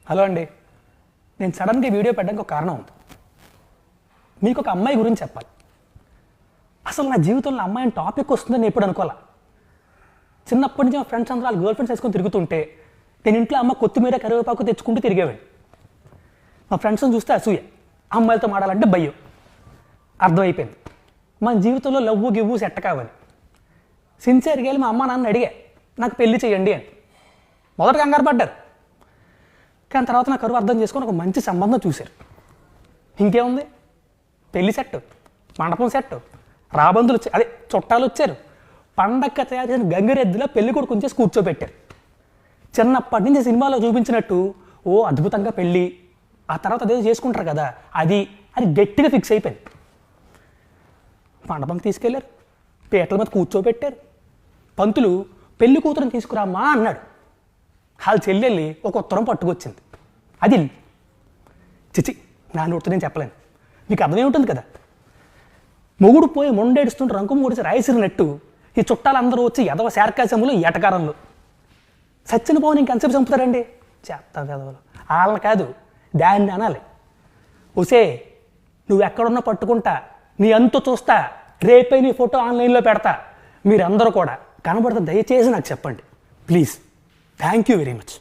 Hello అండి, నేను సడన్గా వీడియో పెట్టడానికి ఒక కారణం ఉంది. మీకు ఒక అమ్మాయి గురించి చెప్పాలి. అసలు నా జీవితంలో అమ్మాయిని టాపిక్ వస్తుందని నేను ఎప్పుడు అనుకోవాలా. చిన్నప్పటి నుంచి మా ఫ్రెండ్స్ అందరూ వాళ్ళ గర్ల్ ఫ్రెండ్స్ వేసుకొని తిరుగుతుంటే నేను ఇంట్లో అమ్మ కొత్తిమీర కరివేపాకు తెచ్చుకుంటూ తిరిగేవాడిని. మా ఫ్రెండ్స్ని చూస్తే అసూయ, అమ్మాయిలతో మాడాలంటే భయం. అర్థమైపోయింది మన జీవితంలో లవ్వు గివ్వు సెట్ కావాలి. సిన్సియర్గా వెళ్ళి మా అమ్మ నాన్న అడిగా నాకు పెళ్లి చేయండి అని. మొదట కంగారు పడ్డారు, కానీ తర్వాత నా కరువు అర్థం చేసుకొని ఒక మంచి సంబంధం చూశారు. ఇంకేముంది, పెళ్లి సెట్, మండపం సెట్, రాబందులు అదే చుట్టాలు వచ్చారు. పండక్క తయారు చేసిన గంగిరెద్దులో పెళ్లి కూడా కొంచెం కూర్చోబెట్టారు. చిన్నప్పటి నుంచి సినిమాలో చూపించినట్టు ఓ అద్భుతంగా పెళ్ళి, ఆ తర్వాత అదే చేసుకుంటారు కదా అది గట్టిగా ఫిక్స్ అయిపోయింది. మండపం తీసుకెళ్ళారు, పీటల మీద కూర్చోబెట్టారు. పంతులు పెళ్లి కూతురుని తీసుకురామ్మా అన్నాడు. వాళ్ళ చెల్లెళ్ళి ఒక ఉత్తరం పట్టుకొచ్చింది. అది చిచి నా నోటితో నేను చెప్పలేను, మీకు అర్థమే ఉంటుంది కదా. మొగుడు పోయి మొండేడుస్తుంటే రంకు మూడిసి రాయిసిరినట్టు ఈ చుట్టాలందరూ వచ్చి ఎదవ శార్కాశములు ఎటకారంలో సచ్చిన పోని ఇంకెంతసేపు చంపుతారండి. చేస్తా ఎదవలు వాళ్ళని కాదు దాన్ని అనాలి. ఒసే నువ్వు ఎక్కడున్నా పట్టుకుంటా, నీ అంతు చూస్తా, రేపే నీ ఫోటో ఆన్లైన్లో పెడతా. మీరందరూ కూడా కనబడితే దయచేసి నాకు చెప్పండి please. Thank you very much.